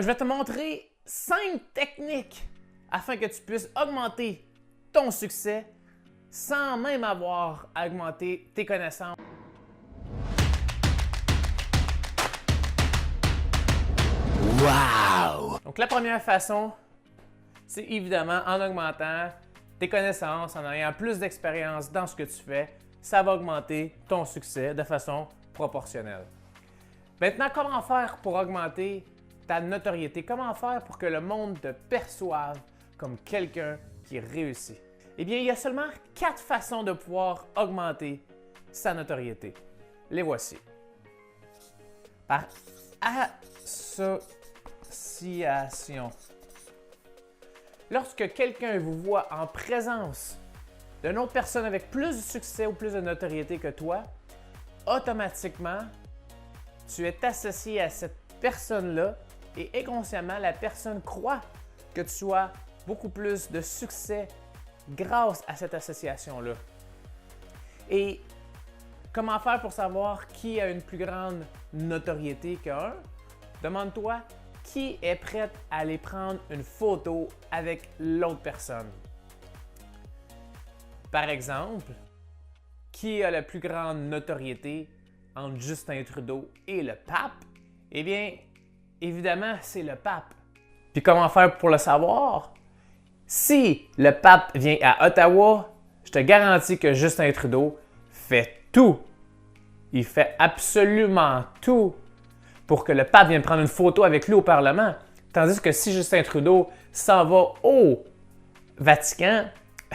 Je vais te montrer 5 techniques afin que tu puisses augmenter ton succès sans même avoir à augmenter tes connaissances. Wow! Donc la première façon, c'est évidemment en augmentant tes connaissances, en ayant plus d'expérience dans ce que tu fais, ça va augmenter ton succès de façon proportionnelle. Maintenant, comment faire pour augmenter ta notoriété? Comment faire pour que le monde te perçoive comme quelqu'un qui réussit? Eh bien, il y a seulement 4 façons de pouvoir augmenter sa notoriété. Les voici. Par association. Lorsque quelqu'un vous voit en présence d'une autre personne avec plus de succès ou plus de notoriété que toi, automatiquement, tu es associé à cette personne-là et inconsciemment, la personne croit que tu as beaucoup plus de succès grâce à cette association-là. Et comment faire pour savoir qui a une plus grande notoriété qu'un? Demande-toi qui est prêt à aller prendre une photo avec l'autre personne. Par exemple, qui a la plus grande notoriété entre Justin Trudeau et le pape? Eh bien, évidemment, c'est le pape. Puis comment faire pour le savoir? Si le pape vient à Ottawa, je te garantis que Justin Trudeau fait tout. Il fait absolument tout pour que le pape vienne prendre une photo avec lui au Parlement. Tandis que si Justin Trudeau s'en va au Vatican,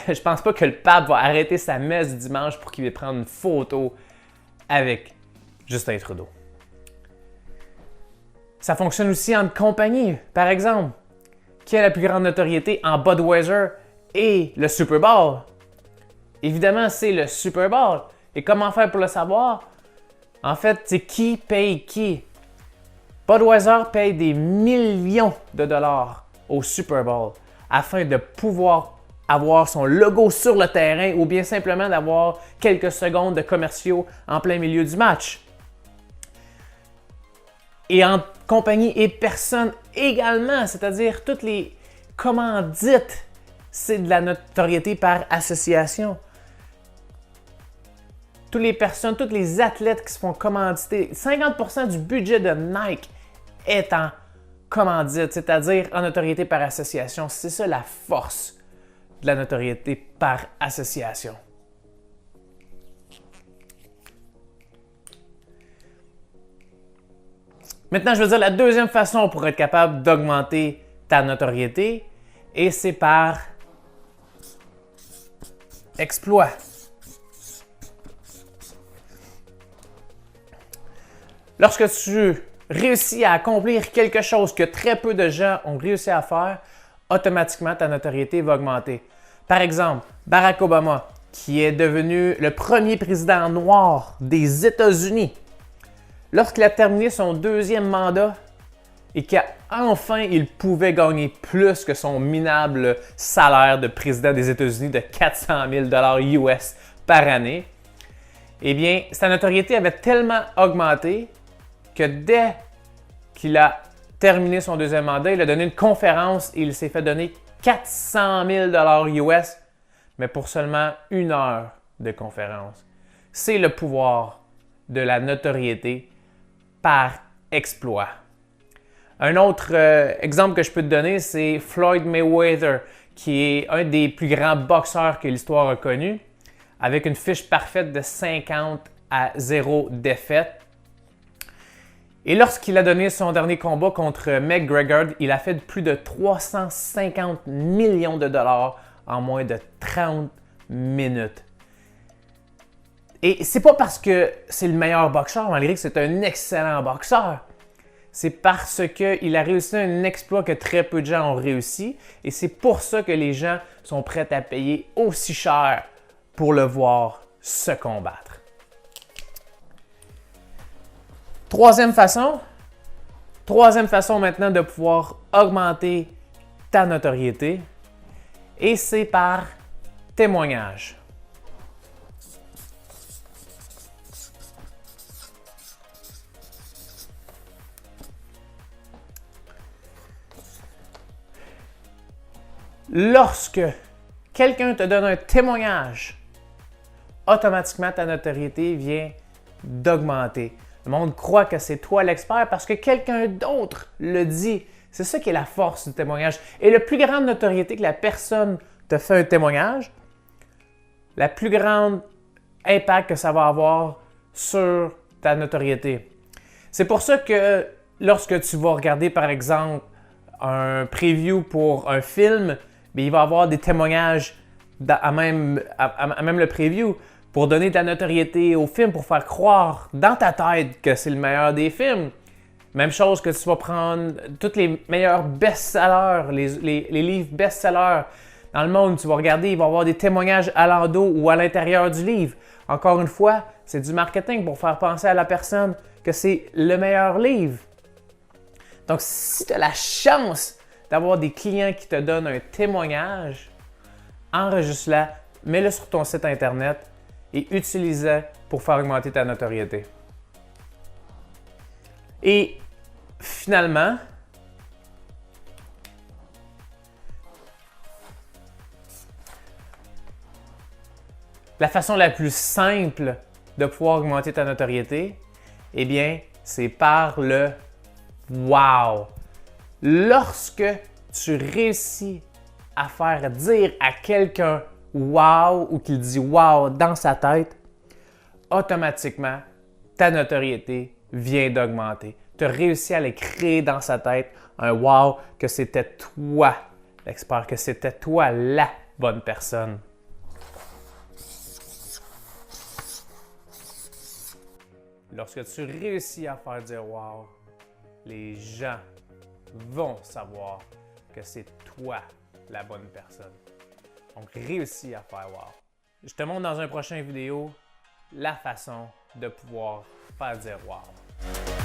je pense pas que le pape va arrêter sa messe du dimanche pour qu'il vienne prendre une photo avec Justin Trudeau. Ça fonctionne aussi en compagnie. Par exemple, qui a la plus grande notoriété en Budweiser et le Super Bowl? Évidemment, c'est le Super Bowl. Et comment faire pour le savoir? En fait, c'est qui paye qui. Budweiser paye des millions de dollars au Super Bowl afin de pouvoir avoir son logo sur le terrain ou bien simplement d'avoir quelques secondes de commerciaux en plein milieu du match. Et en compagnie et personne également, c'est-à-dire toutes les commandites, c'est de la notoriété par association. Toutes les personnes, tous les athlètes qui se font commanditer, 50% du budget de Nike est en commandite, c'est-à-dire en notoriété par association. C'est ça la force de la notoriété par association. Maintenant, je veux dire la deuxième façon pour être capable d'augmenter ta notoriété, et c'est par exploit. Lorsque tu réussis à accomplir quelque chose que très peu de gens ont réussi à faire, automatiquement ta notoriété va augmenter. Par exemple, Barack Obama, qui est devenu le premier président noir des États-Unis, lorsqu'il a terminé son deuxième mandat et qu'enfin il pouvait gagner plus que son minable salaire de président des États-Unis de 400 000 US par année, eh bien, sa notoriété avait tellement augmenté que dès qu'il a terminé son deuxième mandat, il a donné une conférence et il s'est fait donner 400 000 US, mais pour seulement 1 heure de conférence. C'est le pouvoir de la notoriété par exploit. Un autre exemple que je peux te donner, c'est Floyd Mayweather, qui est un des plus grands boxeurs que l'histoire a connu, avec une fiche parfaite de 50-0 défaites. Et lorsqu'il a donné son dernier combat contre McGregor, il a fait plus de 350 millions de dollars en moins de 30 minutes. Et c'est pas parce que c'est le meilleur boxeur, malgré que c'est un excellent boxeur. C'est parce qu'il a réussi un exploit que très peu de gens ont réussi. Et c'est pour ça que les gens sont prêts à payer aussi cher pour le voir se combattre. Troisième façon maintenant de pouvoir augmenter ta notoriété, et c'est par témoignage. Lorsque quelqu'un te donne un témoignage, automatiquement ta notoriété vient d'augmenter. Le monde croit que c'est toi l'expert parce que quelqu'un d'autre le dit. C'est ça qui est la force du témoignage. Et le plus grande notoriété que la personne te fait un témoignage, la plus grande impact que ça va avoir sur ta notoriété. C'est pour ça que lorsque tu vas regarder, par exemple, un preview pour un film, bien, il va y avoir des témoignages à même le preview pour donner de la notoriété au film, pour faire croire dans ta tête que c'est le meilleur des films. Même chose que tu vas prendre tous les meilleurs best-sellers, les livres best-sellers dans le monde, tu vas regarder, il va y avoir des témoignages à l'endos ou à l'intérieur du livre. Encore une fois, c'est du marketing pour faire penser à la personne que c'est le meilleur livre. Donc, si tu as la chance d'avoir des clients qui te donnent un témoignage, enregistre-la, mets-le sur ton site Internet et utilise-le pour faire augmenter ta notoriété. Et finalement, la façon la plus simple de pouvoir augmenter ta notoriété, eh bien, c'est par le wow. Lorsque tu réussis à faire dire à quelqu'un wow ou qu'il dit wow dans sa tête, automatiquement, ta notoriété vient d'augmenter. Tu as réussi à les créer dans sa tête un wow que c'était toi l'expert, que c'était toi la bonne personne. Lorsque tu réussis à faire dire wow, les gens vont savoir que c'est toi la bonne personne. Donc, réussis à faire wow. Je te montre dans une prochaine vidéo la façon de pouvoir faire dire wow.